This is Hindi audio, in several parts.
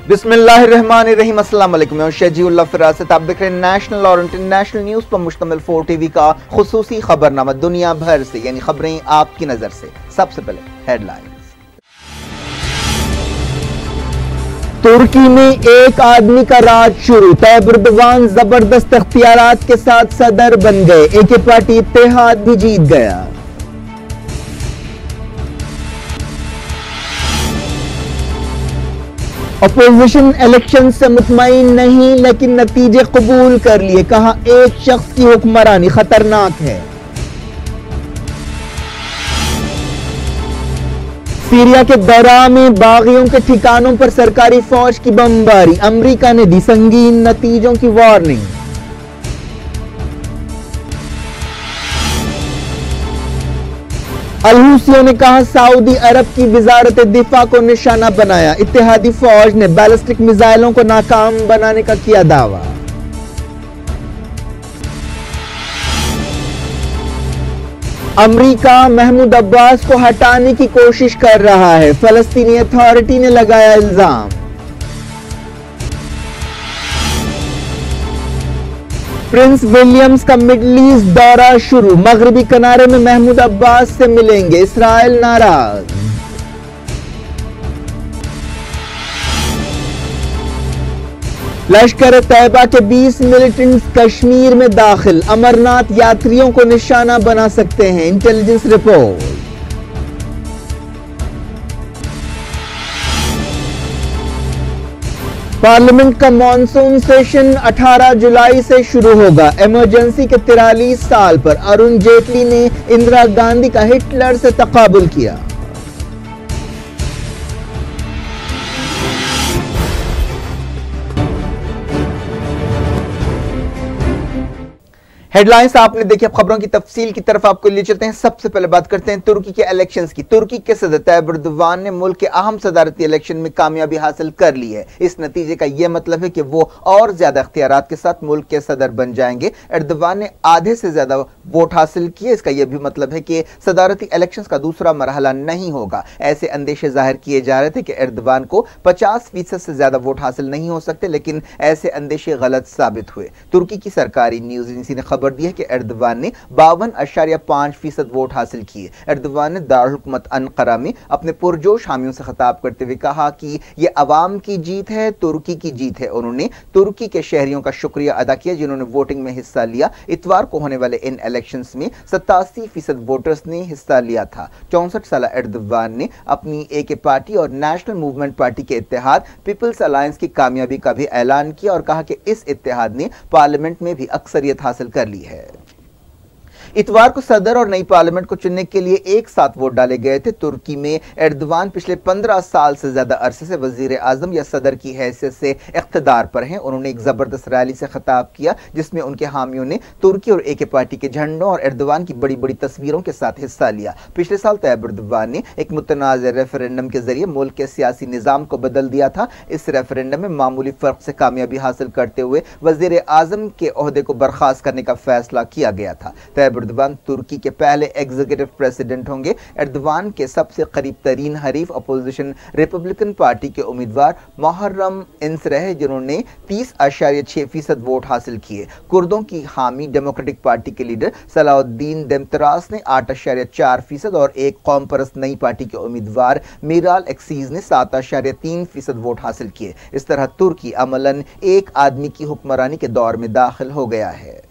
बिस्मिल्लाहिर्रहमानिर्रहीम। अस्सलाम वालेकुम। मैं शजीउल्लाह फिरासत। आप देख रहे हैं नेशनल और इंटरनेशनल न्यूज पर मुश्तमिल 4 टीवी का खुसूसी खबरनामा दुनिया भर से, यानी खबरें आपकी नजर से। सबसे पहले हेडलाइंस। तुर्की में एक आदमी का राज शुरू। तैयब एर्दोगान जबरदस्त इख्तियारात के साथ सदर बन गए। एक पार्टी इत्तेहाद भी जीत गया। अपोजिशन इलेक्शन से मुतमईन नहीं, लेकिन नतीजे कबूल कर लिए। कहा एक शख्स की हुक्मरानी खतरनाक है। सीरिया के दरा में बागियों के ठिकानों पर सरकारी फौज की बमबारी। अमेरिका ने दी संगीन नतीजों की वार्निंग। अल-हुसियों ने कहा सऊदी अरब की वजारत दिफा को निशाना बनाया। इत्तेहादी फौज ने बैलिस्टिक मिसाइलों को नाकाम बनाने का किया दावा। अमेरिका महमूद अब्बास को हटाने की कोशिश कर रहा है। फलस्तीनी अथॉरिटी ने लगाया इल्जाम। प्रिंस विलियम्स का मिडल ईस्ट दौरा शुरू। मगरबी किनारे में महमूद अब्बास से मिलेंगे। इस्राइल नाराज। लश्कर तैयबा के 20 मिलिटेंट्स कश्मीर में दाखिल। अमरनाथ यात्रियों को निशाना बना सकते हैं, इंटेलिजेंस रिपोर्ट। पार्लियामेंट का मॉनसून सेशन 18 जुलाई से शुरू होगा। इमरजेंसी के 43 साल पर अरुण जेटली ने इंदिरा गांधी का हिटलर से तकाबुल किया। हेडलाइंस आपने देखी। अब खबरों की तफसील की तरफ आपको ले चलते हैं। सबसे पहले बात करते हैं तुर्की के इलेक्शंस की। तुर्की के सदर तैयब एर्दोगान ने मुल्क के अहम सदारती इलेक्शन में कामयाबी हासिल कर ली है। इस नतीजे का यह मतलब है कि वो और ज्यादा इख्तियारात के साथ मुल्क के सदर बन जाएंगे। एर्दोगान ने आधे से ज्यादा वोट हासिल किए। इसका यह भी मतलब है कि सदारती इलेक्शन का दूसरा मरहला नहीं होगा। ऐसे अंदेशे जाहिर किए जा रहे थे कि एर्दोगान को 50% से ज्यादा वोट हासिल नहीं हो सकते, लेकिन ऐसे अंदेशे गलत साबित हुए। तुर्की की सरकारी न्यूज एजेंसी ने खबर दी है कि एर्दोगान ने 52.5% वोट हासिल किए। एर्दोगान ने दारुल हुकूमत अन्कारा में अपने पुरजोश हामियों से खिताब करते हुए कहा कि यह अवाम की जीत है, तुर्की की जीत है। उन्होंने तुर्की के शहरियों का शुक्रिया अदा किया जिन्होंने वोटिंग में हिस्सा लिया। इतवार को होने वाले इन इलेक्शंस में 87% वोटर्स ने हिस्सा लिया था। 64 साल एर्दोगान ने अपनी एक पार्टी और नेशनल मूवमेंट पार्टी के इत्तेहाद पीपल्स अलायंस की कामयाबी का भी ऐलान किया और कहा कि इस इत्तेहाद ने पार्लियामेंट में भी अक्सरियत हासिल कर ली है। इतवार को सदर और नई पार्लियामेंट को चुनने के लिए एक साथ वोट डाले गए थे। तुर्की में एर्दोगान पिछले 15 साल से ज्यादा अरसे से वजीर आजम या सदर की हैसियत से इख्तिदार पर हैं। उन्होंने एक जबरदस्त रैली से खिताब किया जिसमें उनके हामियों ने तुर्की और AK पार्टी के झंडों और एर्दोगान की बड़ी बड़ी तस्वीरों के साथ हिस्सा लिया। पिछले साल तैयब एर्दोगान ने एक मुतनाज़ रेफरेंडम के जरिए मुल्क के सियासी निज़ाम को बदल दिया था। इस रेफरेंडम में मामूली फर्क से कामयाबी हासिल करते हुए वजीर आजम के ओहदे को बर्खास्त करने का फैसला किया गया था। तैयब एर्दोगान तुर्की के पहले एग्जीक्यूटिव प्रेसिडेंट होंगे। एर्दोगान के सबसे करीब तरीन हरीफ अपोजिशन रिपब्लिकन पार्टी के उम्मीदवार मुहर्रम इंस रहे जिन्होंने 30.6% वोट हासिल किए। कुर्दों की हामी डेमोक्रेटिक पार्टी के लीडर सलाउद्दीन देमतरास ने 8.4% और एक कौम परस्त नई पार्टी के उम्मीदवार मीराल एक्सीज ने 7.3% वोट हासिल किए। इस तरह तुर्की अमलन एक आदमी की हुक्मरानी के दौर में दाखिल हो गया है।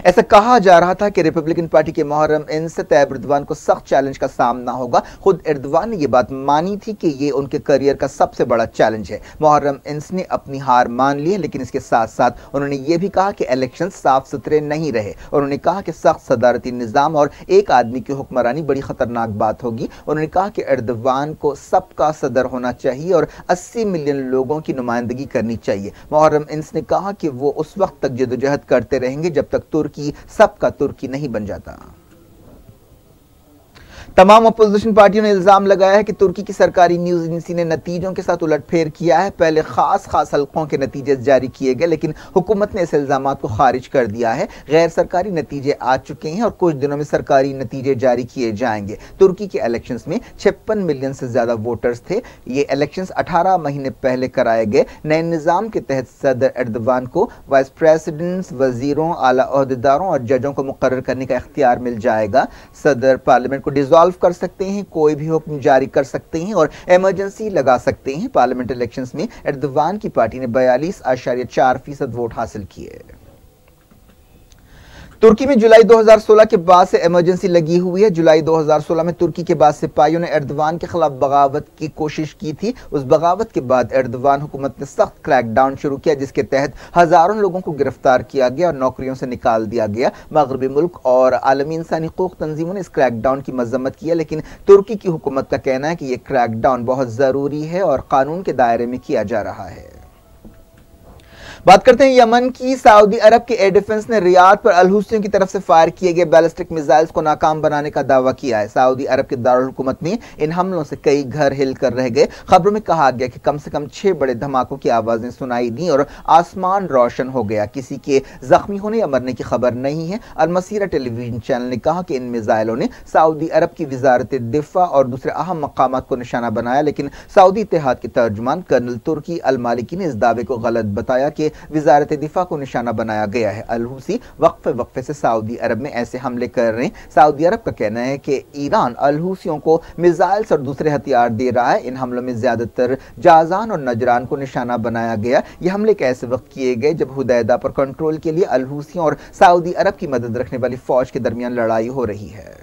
ऐसा कहा जा रहा था कि रिपब्लिकन पार्टी के मुहर्रम इंस से तैयब एर्दोगान को सख्त चैलेंज का सामना होगा। खुद एर्दोगान ने यह बात मानी थी कि यह उनके करियर का सबसे बड़ा चैलेंज है। मुहर्रम इंस ने अपनी हार मान ली है, लेकिन इसके साथ साथ उन्होंने यह भी कहा कि इलेक्शन साफ सुथरे नहीं रहे। उन्होंने कहा कि सख्त सदारती निज़ाम और एक आदमी की हुक्मरानी बड़ी खतरनाक बात होगी। उन्होंने कहा कि एर्दोगान को सबका सदर होना चाहिए और 80 मिलियन लोगों की नुमाइंदगी करनी चाहिए। मुहर्रम इंस ने कहा कि वो उस वक्त तक जदोजहद करते रहेंगे जब तक तुर्की सबका तुर्की नहीं बन जाता। तमाम अपोजिशन पार्टियों ने इल्जाम लगाया है कि तुर्की की सरकारी न्यूज एजेंसी ने नतीजों के साथ उलटफेर किया है। पहले खास हलकों के नतीजे जारी किए गए, लेकिन हुकूमत ने इस इल्जाम को खारिज कर दिया है। गैर सरकारी नतीजे आ चुके हैं और कुछ दिनों में सरकारी नतीजे जारी किए जाएंगे। तुर्की के इलेक्शंस में 56 मिलियन से ज्यादा वोटर्स थे। ये इलेक्शंस 18 महीने पहले कराए गए। नए निजाम के तहत सदर एर्दोगान को वाइस प्रेसिडेंट्स, वजीरों, आला ओहदेदारों और जजों को मुकर्रर करने का इख्तियार मिल जाएगा। सदर पार्लियामेंट को डिसॉल्व कर सकते हैं, कोई भी हुक्म जारी कर सकते हैं और इमरजेंसी लगा सकते हैं। पार्लियामेंट इलेक्शंस में एर्दोगान की पार्टी ने 42.4% वोट हासिल किए। तुर्की में जुलाई 2016 के बाद से इमरजेंसी लगी हुई है। जुलाई 2016 में तुर्की के बाद सिपाहियों ने एर्दोगान के खिलाफ बगावत की कोशिश की थी। उस बगावत के बाद एर्दोगान हुकूमत ने सख्त क्रैकडाउन शुरू किया, जिसके तहत हजारों लोगों को गिरफ्तार किया गया और नौकरियों से निकाल दिया गया। मगरबी मुल्क और आलमी इंसानी हकूक तंजीमों ने इस क्रैकडाउन की मजम्मत की है, लेकिन तुर्की की हुकूमत का कहना है कि यह क्रैकडाउन बहुत जरूरी है और कानून के दायरे में किया जा रहा है। बात करते हैं यमन की। सऊदी अरब के एयर डिफेंस ने रियाद पर अल हुसियों की तरफ से फायर किए गए बैलिस्टिक मिसाइल्स को नाकाम बनाने का दावा किया है। सऊदी अरब के दारुल हुकूमत में इन हमलों से कई घर हिल कर रह गए। खबरों में कहा गया कि कम से कम 6 बड़े धमाकों की आवाजें सुनाई दी और आसमान रोशन हो गया। किसी के जख्मी होने या मरने की खबर नहीं है। अल मसीरा टेलीविजन चैनल ने कहा कि इन मिसाइलों ने सऊदी अरब की वजारत दिफा और दूसरे अहम मकामात को निशाना बनाया, लेकिन सऊदी इत्तेहाद के तर्जुमान कर्नल तुर्की अल मालिकी ने इस दावे को गलत बताया कि वजारत दिफा को निशाना बनाया गया है। अल हुसी वक्फे से सऊदी अरब में ऐसे हमले कर रहे हैं। सऊदी अरब का कहना है कि ईरान अल हुसियों को मिसाइल्स और दूसरे हथियार दे रहा है। इन हमलों में ज्यादातर जाजान और नजरान को निशाना बनाया गया। ये हमले ऐसे वक्त किए गए जब हुदैदा पर कंट्रोल के लिए अल हुसियों और सऊदी अरब की मदद रखने वाली फौज के दरमियान लड़ाई हो रही है।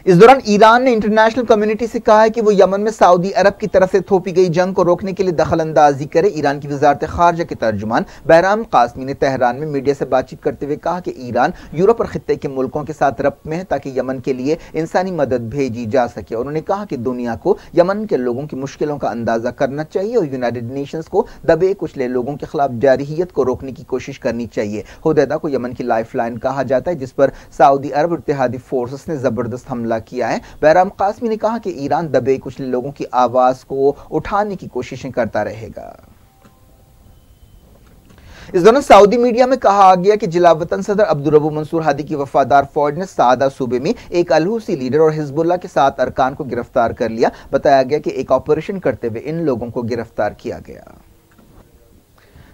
इस दौरान ईरान ने इंटरनेशनल कम्युनिटी से कहा है कि वो यमन में सऊदी अरब की तरफ से थोपी गई जंग को रोकने के लिए दखल अंदाजी करे। ईरान की वजारत खारजा के तर्जुमान बहराम कासमी ने तेहरान में मीडिया से बातचीत करते हुए कहा कि ईरान यूरोप और खित्ते के मुल्कों के साथ रब्त में है ताकि यमन के लिए इंसानी मदद भेजी जा सके। उन्होंने कहा कि दुनिया को यमन के लोगों की मुश्किलों का अंदाजा करना चाहिए और यूनाइटेड नेशंस को दबे कुचले लोगों के खिलाफ जारहियत को रोकने की कोशिश करनी चाहिए। हुदैदा को यमन की लाइफलाइन कहा जाता है, जिस पर सऊदी अरब और इत्तेहादी फोर्सेस ने जबरदस्त हमला किया है। बहराम कासमी ने कहा कि ईरान दबे कुचले लोगों की आवाज को उठाने की कोशिशें करता रहेगा। इस दौरान सऊदी मीडिया में कहा गया कि जिला वतन सदर अब्दुर्रब्बू मंसूर हादी की वफादार फौज ने सादा सूबे में एक अल हुसी लीडर और हिजबुल्लाह के 7 अरकान को गिरफ्तार कर लिया। बताया गया कि एक ऑपरेशन करते हुए इन लोगों को गिरफ्तार किया गया।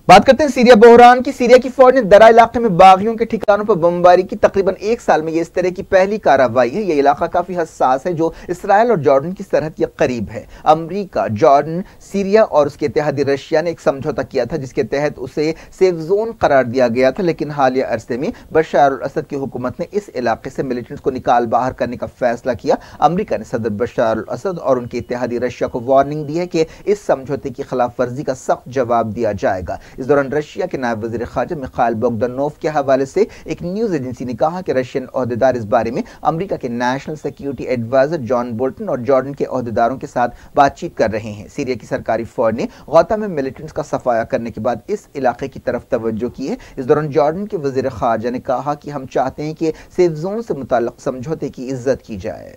बात करते हैं सीरिया बहरान की। सीरिया की फौज ने दरा इलाके में बागियों के ठिकानों पर बमबारी की। तकरीबन 1 साल में यह इस तरह की पहली कार्रवाई है। यह इलाका काफी हसास है जो इसराइल और जॉर्डन की सरहद के करीब है। अमेरिका, जॉर्डन, सीरिया और उसके इत्तेहादी रशिया ने एक समझौता किया था जिसके तहत उसे सेफ जोन करार दिया गया था, लेकिन हालिया अरसे में बशर अल असद की हुकूमत ने इस इलाके से मिलिटेंट्स को निकाल बाहर करने का फैसला किया। अमेरिका ने सदर बशर अल असद और उनके इत्तेहादी रशिया को वार्निंग दी है कि इस समझौते की खिलाफ वर्जी का सख्त जवाब दिया जाएगा। इस दौरान रशिया के नायब वज़ीर ख़ारजा मिखाइल बोगदानोव के हवाले से एक न्यूज एजेंसी ने कहा कि रशियन ओहदेदार इस बारे में अमेरिका के national security adviser John Bolton और जॉर्डन के ओहदेदारों के साथ बातचीत कर रहे हैं। सीरिया की सरकारी फौज ने गौता में मिलिटेंट्स का सफाया करने के बाद इस इलाके की तरफ तवज्जो की है। इस दौरान जॉर्डन के वज़ीर ख़ारजा ने कहा कि हम चाहते हैं कि सेफ जोन से मुताल्लिक़ समझौते की इज्जत की जाए।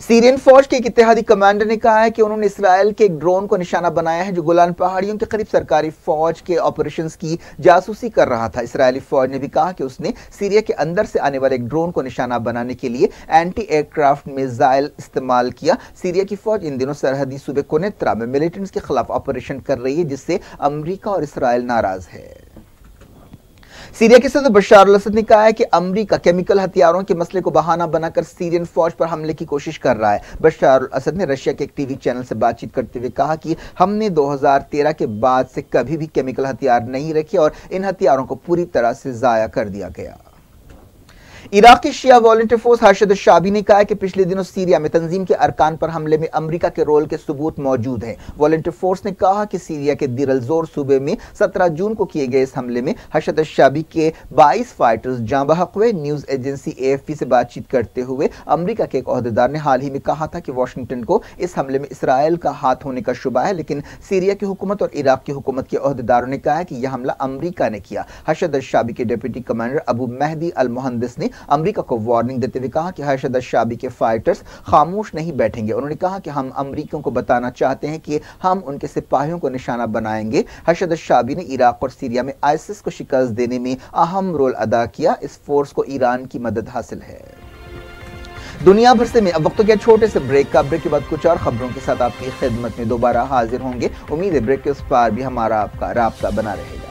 सीरियन फौज के एक इत्तेहादी कमांडर ने कहा है कि उन्होंने इसराइल के एक ड्रोन को निशाना बनाया है जो गोलान पहाड़ियों के करीब सरकारी फौज के ऑपरेशंस की जासूसी कर रहा था। इसराइली फौज ने भी कहा कि उसने सीरिया के अंदर से आने वाले एक ड्रोन को निशाना बनाने के लिए एंटी एयरक्राफ्ट मिसाइल इस्तेमाल किया। सीरिया की फौज इन दिनों सरहदी सूबे कोनेत्रा में मिलिटेंट्स के खिलाफ ऑपरेशन कर रही है, जिससे अमेरिका और इसराइल नाराज है। सीरिया के सदर बशर अल असद ने कहा है कि अमेरिका केमिकल हथियारों के मसले को बहाना बनाकर सीरियन फौज पर हमले की कोशिश कर रहा है। बशर अल असद ने रशिया के एक टीवी चैनल से बातचीत करते हुए कहा कि हमने 2013 के बाद से कभी भी केमिकल हथियार नहीं रखे और इन हथियारों को पूरी तरह से जाया कर दिया गया। इराकी शिया वॉलंटियर फोर्स हर्षद शाबी ने कहा कि पिछले दिनों सीरिया में तंजीम के अरकान पर हमले में अमेरिका के रोल के सबूत मौजूद हैं। वॉलंटियर फोर्स ने कहा कि सीरिया के दिर अल-जोर सूबे में 17 जून को किए गए इस हमले में हर्षद शाबी के 22 फाइटर्स जाँ बहक हुए। न्यूज एजेंसी AFP से बातचीत करते हुए अमेरिका के एक ओहदेदार ने हाल ही में कहा था कि वाशिंगटन को इस हमले में इसराइल का हाथ होने का शुबा है, लेकिन सीरिया की हुकूमत और इराक की हुकूमत के ओहदेदारों ने कहा है कि यह हमला अमेरिका ने किया। हर्षद शाबी के डिप्टी कमांडर अबू मेहदी अल मुहंदिस ने अमेरिका को वार्निंग देते हुए कहा कि हर्षद शाबी के फाइटर्स खामोश नहीं बैठेंगे। उन्होंने कहा कि हम अमेरिकियों को बताना चाहते हैं कि हम उनके सिपाहियों को निशाना बनाएंगे। हर्षद शाबी ने इराक और सीरिया में आईसिस को शिकस्त देने में अहम रोल अदा किया। इस फोर्स को ईरान की मदद हासिल है। दुनिया भर से मैं अब वक्त हो गया छोटे से ब्रेक का। ब्रेक के बाद कुछ और खबरों के साथ आपकी खिदमत में दोबारा हाजिर होंगे। उम्मीद है ब्रेक के उस पार भी हमारा आपका राब्ता बना रहेगा।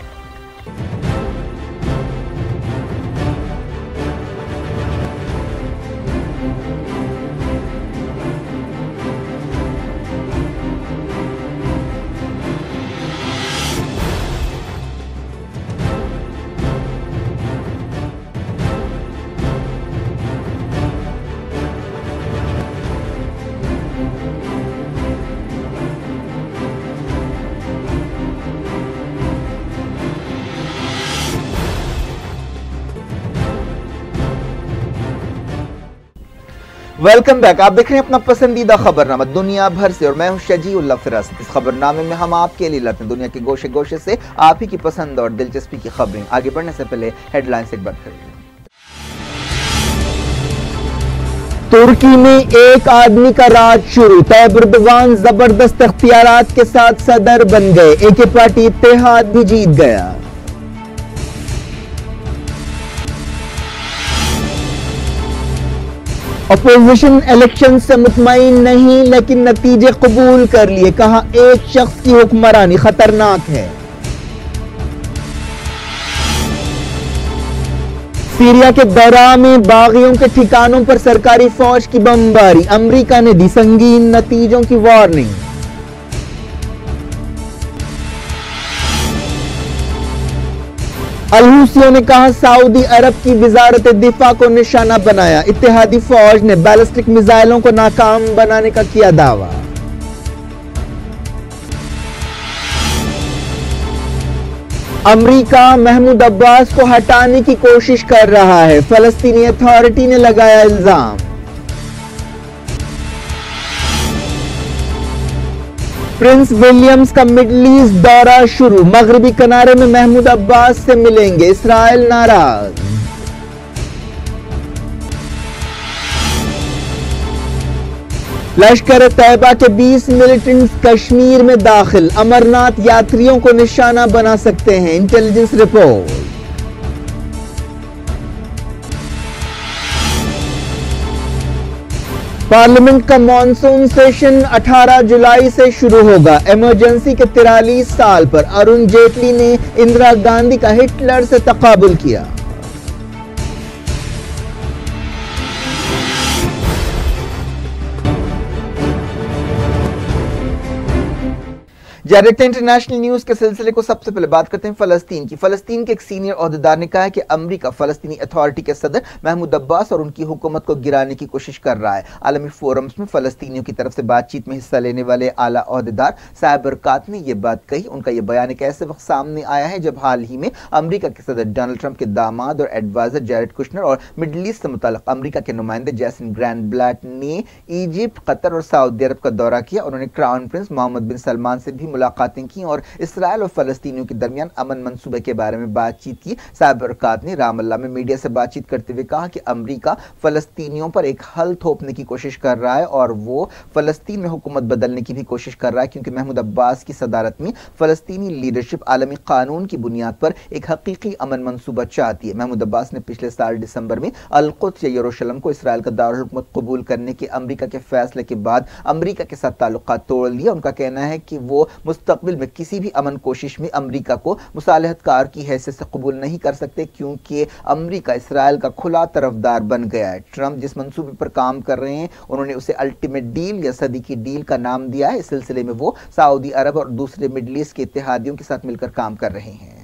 Welcome back. आप देख रहे हैं अपना पसंदीदा खबरनामा दुनिया भर से और मैं हूं शजीउल्लाह फिरास। इस खबरनामे में हम आपके लिए लाते हैं दुनिया के गोशे गोशे से आप ही की पसंद और दिलचस्पी की खबरें। आगे बढ़ने से पहले हेडलाइंस एक बार कर लें। तुर्की में एक आदमी का राज शुरू। तैयब एर्दोगान जबरदस्त इख्तियारात के साथ सदर बन गए। AK पार्टी इत्तेहाद भी जीत गया। अपोजिशन इलेक्शन से मुतमईन नहीं, लेकिन नतीजे कबूल कर लिए। कहा एक शख्स की हुक्मरानी खतरनाक है। सीरिया के दरा में बागियों के ठिकानों पर सरकारी फौज की बमबारी। अमेरिका ने दी संगीन नतीजों की वार्निंग। अल-हुसियों ने कहा सऊदी अरब की वजारत दिफा को निशाना बनाया। इत्तेहादी फौज ने बैलिस्टिक मिसाइलों को नाकाम बनाने का किया दावा। अमेरिका महमूद अब्बास को हटाने की कोशिश कर रहा है। फलस्तीनी अथॉरिटी ने लगाया इल्जाम। प्रिंस विलियम्स का मिडल ईस्ट दौरा शुरू। मगरबी किनारे में महमूद अब्बास से मिलेंगे। इस्राइल नाराज। लश्कर तैयबा के 20 मिलिटेंट्स कश्मीर में दाखिल। अमरनाथ यात्रियों को निशाना बना सकते हैं, इंटेलिजेंस रिपोर्ट। पार्लियामेंट का मॉनसून सेशन 18 जुलाई से शुरू होगा। इमरजेंसी के 43 साल पर अरुण जेटली ने इंदिरा गांधी का हिटलर से तकाबुल किया। डायरेक्ट इंटरनेशनल न्यूज के सिलसिले को सबसे पहले बात करते हैं फलस्तीन की। फलस्तीन के एक सीनियर ओहदेदार ने कहा है कि अमेरिका फलस्तीनी अथॉरिटी के सदर महमूद अब्बास और उनकी हुकूमत को गिराने की कोशिश कर रहा है। आलमी फोरम्स में फलस्तीनियों की तरफ से बातचीत में हिस्सा लेने वाले आला ओहदेदार साहिब बरकात ने यह बात कही। उनका यह बयान एक ऐसे वक्त सामने आया है जब हाल ही में अमेरिका के सदर डोनाल्ड ट्रंप के दामाद और एडवाइजर जैरेड कुशनर और मिडल ईस्ट से मुताल्लिक अमेरिका के नुमाइंदे जैसन ग्रैंडब्लैट ने इजिप्ट, कतर और सऊदी अरब का दौरा किया। उन्होंने क्राउन प्रिंस मोहम्मद बिन सलमान से भी मुलाकातें की और इसराइल और फलस्तीनियों के दरमियान अमन मंसूबे के बारे में बातचीत की। साहिब बरकात ने रामल्ला में मीडिया से बातचीत करते हुए कहा कि अमेरिका फलस्तीनियों पर एक हल थोपने की कोशिश कर रहा है और वो फलस्तीन में हुकूमत बदलने की भी कोशिश कर रहा है, क्योंकि महमूद अब्बास की सदारत में फलस्तीनी लीडरशिप आलमी कानून की बुनियाद पर एक हकीकी अमन मंसूबा चाहती है। महमूद अब्बास ने पिछले साल दिसंबर में अल-कुद्स या यरूशलेम को इसराइल का दारुल हुकूमत कबूल करने के अमेरिका के फैसले के बाद अमेरिका के साथ ताल्लुकात तोड़ लिया। उनका कहना है कि वो मुस्तकबिल में किसी भी अमन कोशिश में अमेरिका को मुसालहतकार की हैसियत से कबूल नहीं कर सकते, क्योंकि अमेरिका इसराइल का खुला तरफदार बन गया है। ट्रंप जिस मंसूबे पर काम कर रहे हैं उन्होंने उसे अल्टीमेट डील या सदी की डील का नाम दिया है। इस सिलसिले में वो सऊदी अरब और दूसरे मिडल ईस्ट के इत्तेहादियों के साथ मिलकर काम कर रहे हैं।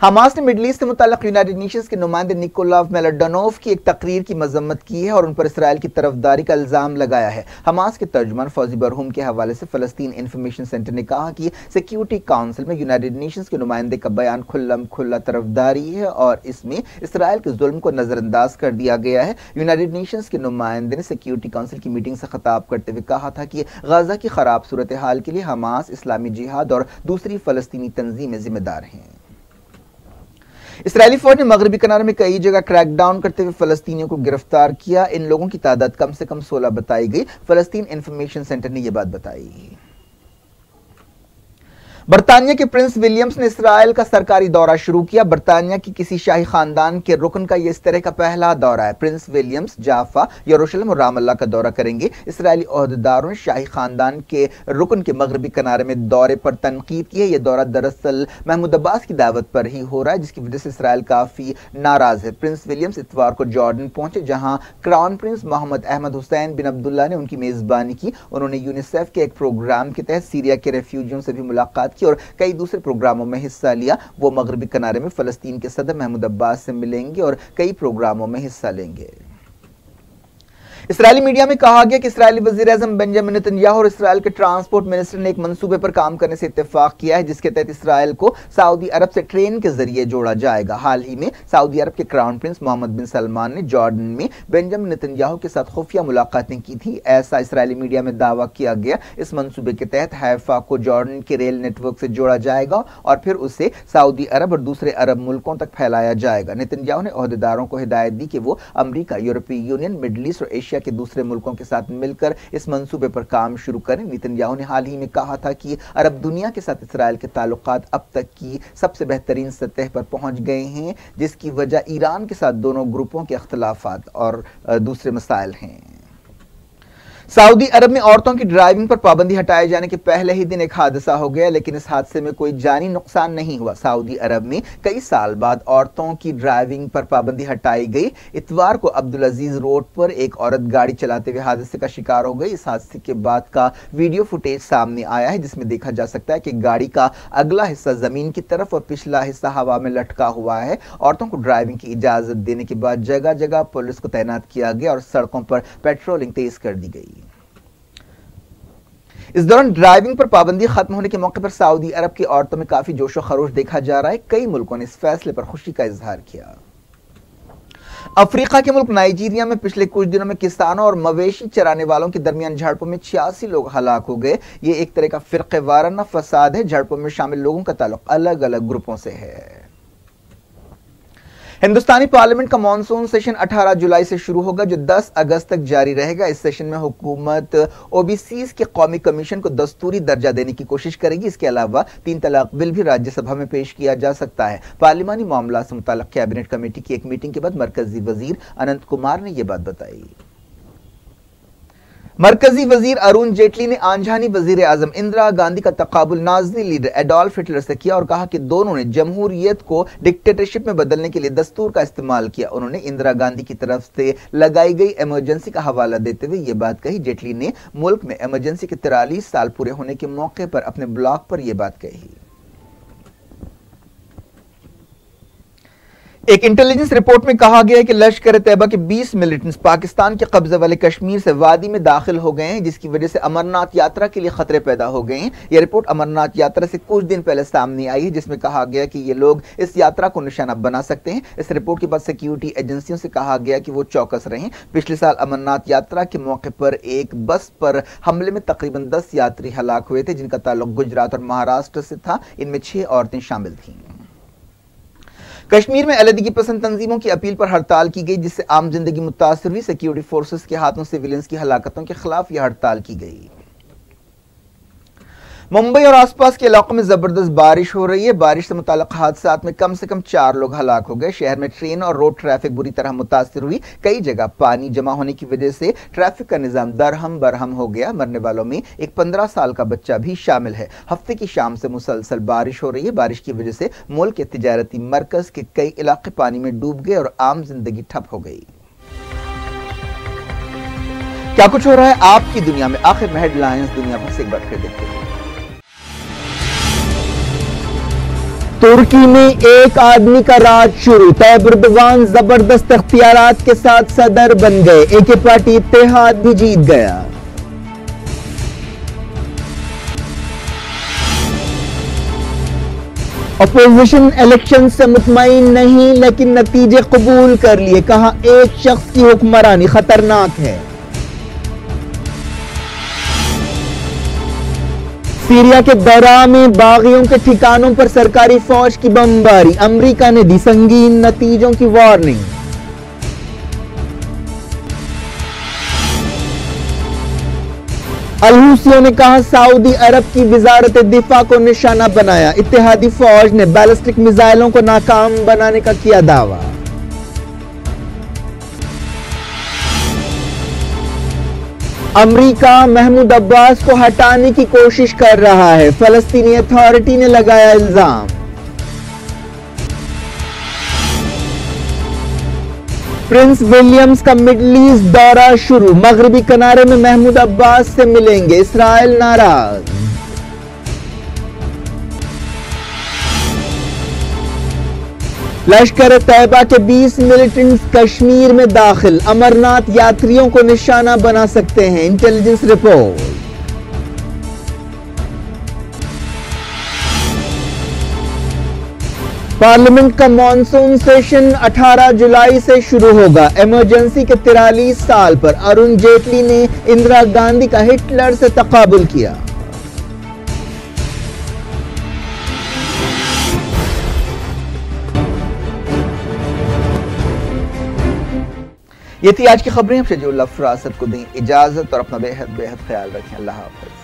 हमास ने मिडल ईस्ट से मुताल्लिक यूनाइटेड नेशंस के नुमाइंदे निकोलाव मेलाडोनोव की एक तकरीर की मजम्मत की है और उन पर इसराइल की तरफदारी का इल्जाम लगाया है। हमास के तर्जुमान फौजी बरहूम के हवाले से फलस्तीन इंफॉर्मेशन सेंटर ने कहा कि सिक्योरिटी काउंसिल में यूनाइटेड नेशंस के नुमाइंदे का बयान खुल्ला तरफदारी है और इसमें इसराइल के जुल्म को नजरअंदाज कर दिया गया है। यूनाइटेड नेशंस के नुमाइंदे ने सिक्योरिटी काउंसिल की मीटिंग से खिताब करते हुए कहा था कि गाजा की खराब सूरत हाल के लिए हमास, इस्लामी जिहाद और दूसरी फलस्तीनी तंजीमें जिम्मेदार हैं। इस्राएली फौज ने मगरबी किनारे में कई जगह क्रैकडाउन करते हुए फलस्तीनियों को गिरफ्तार किया। इन लोगों की तादाद कम से कम 16 बताई गई। फलस्तीन इंफॉर्मेशन सेंटर ने यह बात बताई। बरतानिया के प्रिंस विलियम्स ने इसराइल का सरकारी दौरा शुरू किया। बरतानिया की किसी शाही खानदान के रुकन का यह इस तरह का पहला दौरा है। प्रिंस विलियम्स जाफा, यरूशलेम और रामल्ला का दौरा करेंगे। इसराइली ओहदेदारों ने शाही खानदान के रुकन के मगरबी किनारे में दौरे पर तनकीद की है। यह दौरा दरअसल महमूद अब्बास की दावत पर ही हो रहा है, जिसकी वजह से इसराइल काफी नाराज है। प्रिंस विलियम्स इतवार को जॉर्डन पहुंचे, जहां क्राउन प्रिंस मोहम्मद अहमद हुसैन बिन अब्दुल्ला ने उनकी मेजबानी की। उन्होंने यूनिसेफ के एक प्रोग्राम के तहत सीरिया के रेफ्यूजियों से भी मुलाकात की और कई दूसरे प्रोग्रामों में हिस्सा लिया। वो मगरबी किनारे में फलस्तीन के सदर महमूद अब्बास से मिलेंगे और कई प्रोग्रामों में हिस्सा लेंगे। इसराइली मीडिया में कहा गया कि इसराइली वज़ीर-ए-आज़म बेंजामिन नेतन्याहू और इसराइल के ट्रांसपोर्ट मिनिस्टर ने एक मंसूबे पर काम करने से इत्तेफाक किया है, जिसके तहत इसराइल को सऊदी अरब से ट्रेन के जरिए जोड़ा जाएगा। हाल ही में सऊदी अरब के क्राउन प्रिंस मोहम्मद बिन सलमान ने जॉर्डन में बेंजामिन नेतन्याहू के साथ खुफिया मुलाकातें की थी, ऐसा इसराइली मीडिया में दावा किया गया। इस मंसूबे के तहत हैफा को जॉर्डन के रेल नेटवर्क से जोड़ा जाएगा और फिर उसे सऊदी अरब और दूसरे अरब मुल्कों तक फैलाया जाएगा। नेतन्याहू ने ओहदेदारों को हिदायत दी कि वो अमरीका, यूरोपीय यूनियन, मिडल ईस्ट और एशिया के दूसरे मुल्कों के साथ मिलकर इस मंसूबे पर काम शुरू करें। नेतन्याहू ने हाल ही में कहा था कि अरब दुनिया के साथ इसराइल के ताल्लुकात अब तक की सबसे बेहतरीन सतह पर पहुंच गए हैं, जिसकी वजह ईरान के साथ दोनों ग्रुपों के अख्तिलाफात और दूसरे मसाइल हैं। सऊदी अरब में औरतों की ड्राइविंग पर पाबंदी हटाए जाने के पहले ही दिन एक हादसा हो गया, लेकिन इस हादसे में कोई जानी नुकसान नहीं हुआ। सऊदी अरब में कई साल बाद औरतों की ड्राइविंग पर पाबंदी हटाई गई। इतवार को अब्दुल अजीज रोड पर एक औरत गाड़ी चलाते हुए हादसे का शिकार हो गई। इस हादसे के बाद का वीडियो फुटेज सामने आया है, जिसमें देखा जा सकता है कि गाड़ी का अगला हिस्सा जमीन की तरफ और पिछला हिस्सा हवा में लटका हुआ है। औरतों को ड्राइविंग की इजाजत देने के बाद जगह जगह पुलिस को तैनात किया गया और सड़कों पर पेट्रोलिंग तेज कर दी गई। इस दौरान ड्राइविंग पर पाबंदी खत्म होने के मौके पर सऊदी अरब की औरतों में काफी जोशो खरोश देखा जा रहा है। कई मुल्कों ने इस फैसले पर खुशी का इजहार किया। अफ्रीका के मुल्क नाइजीरिया में पिछले कुछ दिनों में किसानों और मवेशी चराने वालों के दरमियान झड़पों में 86 लोग हलाक हो गए। ये एक तरह का फिरके वाराना फसाद है। झड़पों में शामिल लोगों का ताल्लुक अलग अलग ग्रुपों से है। हिंदुस्तानी पार्लियामेंट का मॉनसून सेशन 18 जुलाई से शुरू होगा, जो 10 अगस्त तक जारी रहेगा। इस सेशन में हुकूमत ओबीसीज के कौमी कमीशन को दस्तूरी दर्जा देने की कोशिश करेगी। इसके अलावा 3 तलाक बिल भी राज्यसभा में पेश किया जा सकता है। पार्लिमानी मामला से मुताल्लिक कैबिनेट कमेटी की एक मीटिंग के बाद मरकजी वजीर अनंत कुमार ने यह बात बताई। मरकजी वजीर अरुण जेटली ने आंझानी वजीर आजम इंदिरा गांधी का तकाबुल नाजी लीडर एडोल्फ हिटलर से किया और कहा कि दोनों ने जमहूरियत को डिक्टेटरशिप में बदलने के लिए दस्तूर का इस्तेमाल किया। उन्होंने इंदिरा गांधी की तरफ से लगाई गई इमरजेंसी का हवाला देते हुए यह बात कही। जेटली ने मुल्क में इमरजेंसी के 43 साल पूरे होने के मौके पर अपने ब्लॉग पर यह बात कही। एक इंटेलिजेंस रिपोर्ट में कहा गया है कि लश्कर तैयबा के 20 मिलिटेंट्स पाकिस्तान के कब्जे वाले कश्मीर से वादी में दाखिल हो गए हैं, जिसकी वजह से अमरनाथ यात्रा के लिए खतरे पैदा हो गए हैं। यह रिपोर्ट अमरनाथ यात्रा से कुछ दिन पहले सामने आई है, जिसमें कहा गया कि ये लोग इस यात्रा को निशाना बना सकते हैं। इस रिपोर्ट के बाद सिक्योरिटी एजेंसियों से कहा गया कि वो चौकस रहें। पिछले साल अमरनाथ यात्रा के मौके पर एक बस पर हमले में तकरीबन 10 यात्री हलाक हुए थे, जिनका ताल्लुक गुजरात और महाराष्ट्र से था। इनमें 6 औरतें शामिल थीं। कश्मीर में अलहदगी पसंद तंजीमों की अपील पर हड़ताल की गई, जिससे आम जिंदगी मुतासर हुई। सिक्योरिटी फोर्सेस के हाथों सिविलियंस की हलाकतों के खिलाफ यह हड़ताल की गई। मुंबई और आसपास के इलाकों में जबरदस्त बारिश हो रही है। बारिश से मुताल्लिक हादसात में कम से कम 4 लोग हलाक हो गए। शहर में ट्रेन और रोड ट्रैफिक बुरी तरह मुतासिर हुई। कई जगह पानी जमा होने की वजह से ट्रैफिक का निजाम दरहम बरहम हो गया। मरने वालों में एक 15 साल का बच्चा भी शामिल है। हफ्ते की शाम से मुसलसल बारिश हो रही है। बारिश की वजह से मुल्क के तिजारती मरकज के कई इलाके पानी में डूब गए और आम जिंदगी ठप हो गई। क्या कुछ हो रहा है आपकी दुनिया में, आखिर में हेडलाइंस दुनिया भर से एक बार फिर देखते हैं। तुर्की में एक आदमी का राज शुरू। तैयब एर्दोगान जबरदस्त इख्तियारात के साथ सदर बन गए। एक पार्टी इत्तेहाद भी जीत गया। अपोजिशन इलेक्शन से मुतमईन नहीं, लेकिन नतीजे कबूल कर लिए। कहा एक शख्स की हुक्मरानी खतरनाक है। सीरिया के दरा में बागियों के ठिकानों पर सरकारी फौज की बमबारी। अमेरिका ने दी संगीन नतीजों की वार्निंग। अल-हूसियों ने कहा सऊदी अरब की वजारत दिफा को निशाना बनाया। इत्तेहादी फौज ने बैलिस्टिक मिसाइलों को नाकाम बनाने का किया दावा। अमेरिका महमूद अब्बास को हटाने की कोशिश कर रहा है। फलस्तीनी अथॉरिटी ने लगाया इल्जाम। प्रिंस विलियम्स का मिडल ईस्ट दौरा शुरू। मगरबी किनारे में महमूद अब्बास से मिलेंगे। इस्राइल नाराज। लश्कर तैयबा के 20 मिलिटेंट्स कश्मीर में दाखिल। अमरनाथ यात्रियों को निशाना बना सकते हैं, इंटेलिजेंस रिपोर्ट। पार्लियामेंट का मॉनसून सेशन 18 जुलाई से शुरू होगा। इमरजेंसी के 43 साल पर अरुण जेटली ने इंदिरा गांधी का हिटलर से तकाबुल किया। ये थी आज की खबरें। हम शजीउल्लाह फरासत को दें इजाजत और अपना बेहद ख्याल रखें। अल्लाह हाफ़िज़।